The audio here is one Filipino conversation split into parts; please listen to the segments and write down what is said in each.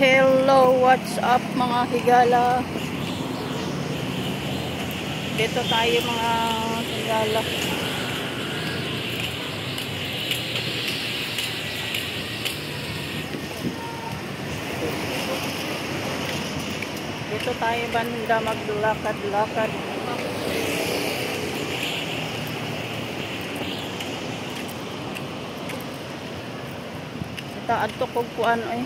Hello, what's up mga higala? Dito tayo mga higala. Dito tayo banda maglakad-lakad. Ito adto kog kuan oy.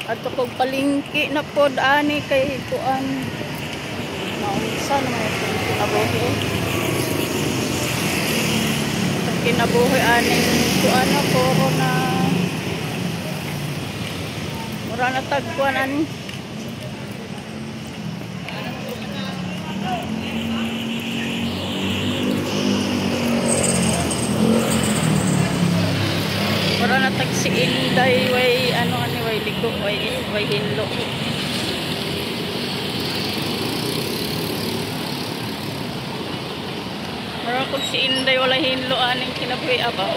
Adto kog palingki na pod ani kay kuan. Naunsa naman itong kinabuhi. Itong kinabuhi aning kuan na corona. Mura na tagkuan ani. Mura na tag si Inday way ano ani way ligo way hinlo. Mura kog si Inday wala hinlo aning kinabuhi abaw.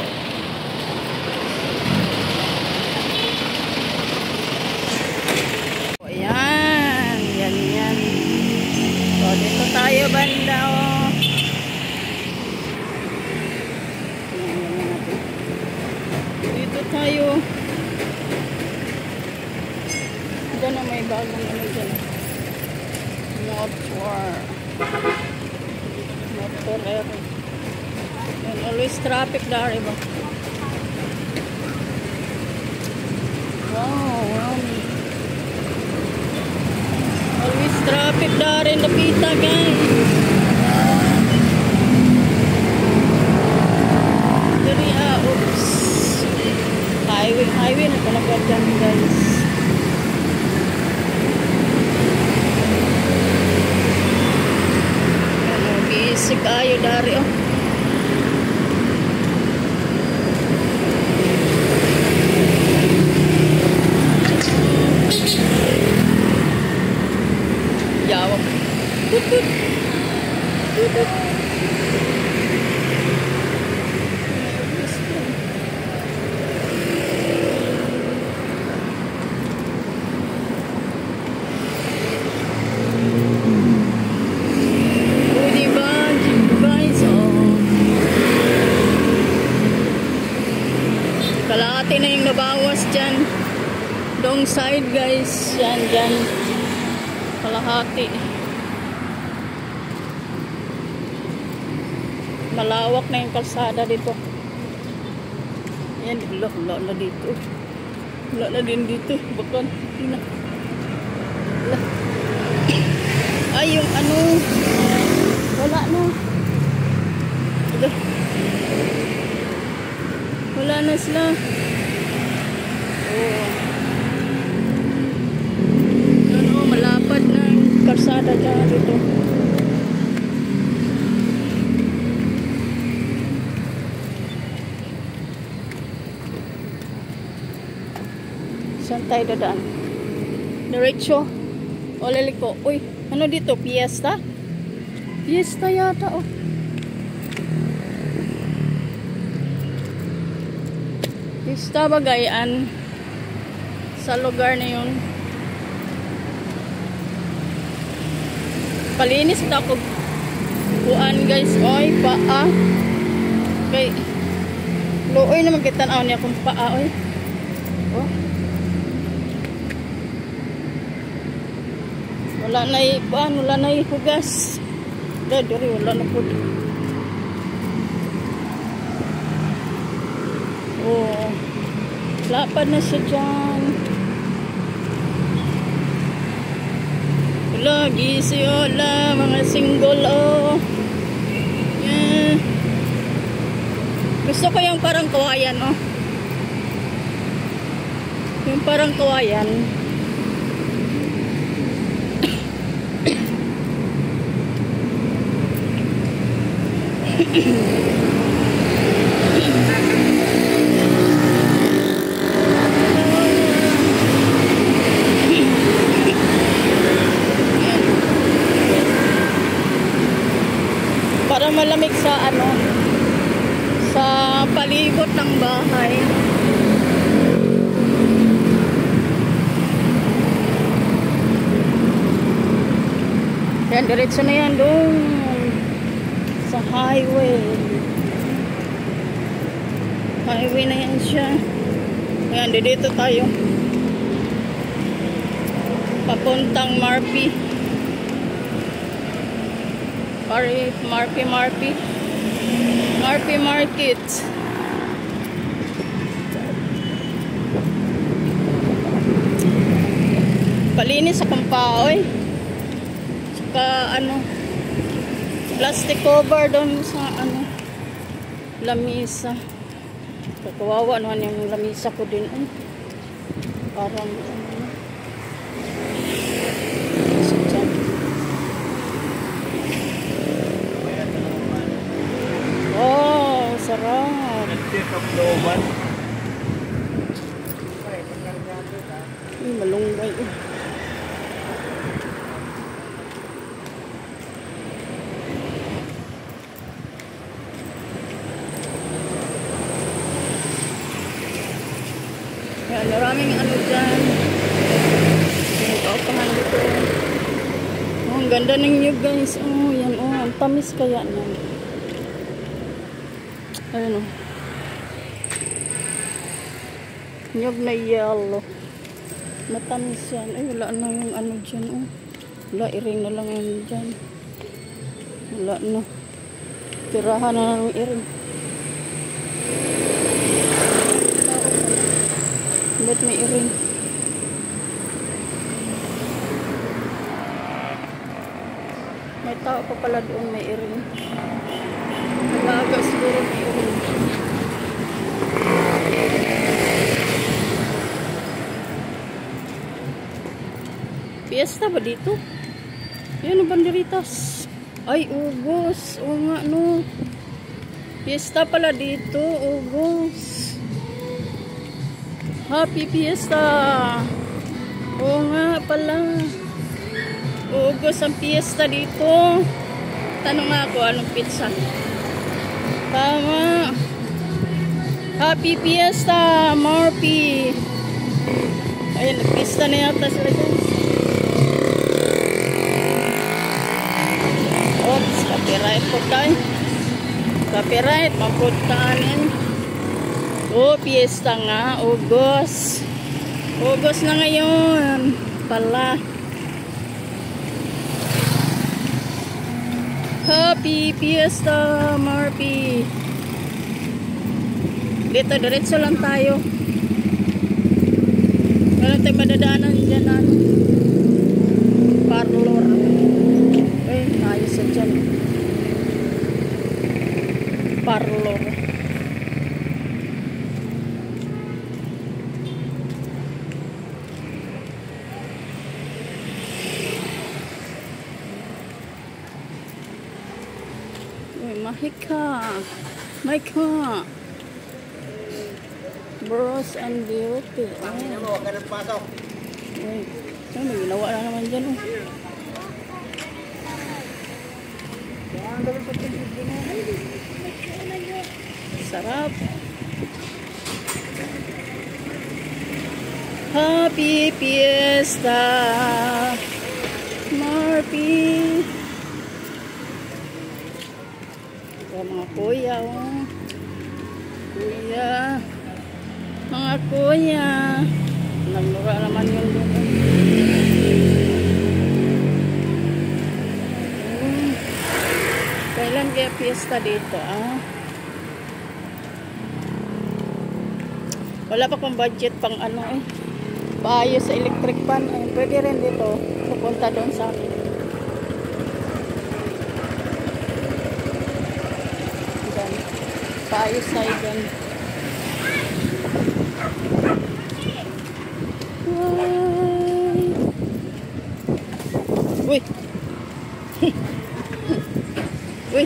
Ayan, yan. So dito tayo banda oh. Dito tayo. Diyan na may bagong ano dyan. Motor ero. And always traffic there iba. Wow. Always traffic there in the pita guys. Oops. Highway na talaga dyan guys. Busy kayo dari oh. Jawab. Tutut. Kalahati na yung nabawas dyan. Dong side guys. Yan dyan. Kalahati. Malawak na yung kalsada dito. Yan. Wala na dito. Wala na din dito. Bakan. Ay yung ano. Wala na. Wala na sila. Oh. Ano, malapad na yung karsada dyan dito. Saan tayo dadaan? Diretso. O laliko. Uy, ano dito? Fiesta? Fiesta yata oh. Fiesta Bagayan sa lugar na yun. Palinis na ako kuan guys. Oy, paa. Okay. Looy naman kitanaw niya kung paa. Oy. Oh. Wala na ipaan. Wala na ihugas. Dali, wala na po. Oh, lapad na siya dyan. Wala, gisi wala, mga single oh. Yeah. Gusto ko yung parang kawayan oh. Yung parang kawayan. Para malamig sa ano, sa palibot ng bahay. Ayan, diretso na yan doon sa highway. Highway na yan siya. Ayan, dito tayo. Papuntang Marpi. Marpi Market. Palinis akong paoy. Saka ano, plastic cover doon sa ano, lamisa. Kawawa naman yung lamisa ko din. Parang oh, sarap. Ay, malunggay. Yan, maraming ano dyan. Kaupahan dito. Oh, ang ganda ng nyug guys. Oh, yan oh. Ang tamis kaya yan. Ayun oh. Nyug na yellow. Matamis yan. Ay, wala na yung ano dyan oh. Wala, iring na lang yan dyan. Wala na. Tirahan na ng iring. Ba't may iring? May tao pa pala doon, may iring. Nag-aaga siguro may iring. Fiesta ba dito? Yan ang banderitas. Ay, Ugos. Oo nga, no. Fiesta pala dito, Ugos. Happy Fiesta! Oo nga pala. Ugos ang fiesta dito. Tanong nga ako, anong pizza? Tama. Happy Fiesta, Marpi. Ayun, nag-fiesta na yata sila dyan. Oops, copyright po tayo. Copyright, mapudkaanin. Oh, fiesta nga, Ugos. Ugos na ngayon. Pala. Happy Fiesta, Marpi. Dito, diretso lang tayo. Wala tayong madadaanan dyan. Parlor. Eh, ayos na dyan. Parlor. Mahika. Bros and Beauty. Ay, huwag ka nang pasok. Ay, may ginawa na naman dyan. Sarap. Happy Fiesta, Marpi. Mga kuya, oh. Kuya. Mga kuya. Nagmura naman yun doon. Kailan kaya fiesta dito, ah? Wala pa pang budget pang ano eh. Paayos sa electric pan. Ay, pwede rin dito. Pupunta doon sa akin. Paayos tayo dyan. Uy! Uy!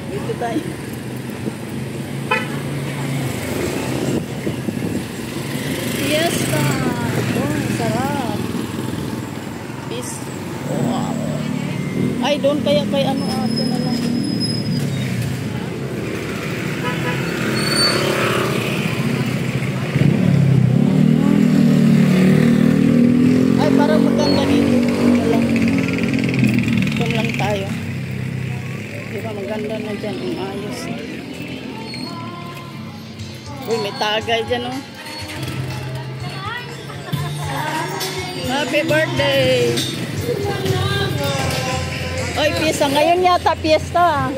Dito tayo. Fiesta! Oh, sarap. Peace. Wow. Ay, doon kaya kay ano ate na lang. Ay, parang maganda dito. Wala. tagay dyan, oh. Happy birthday! Oy, piyesta. Ngayon yata piyesta.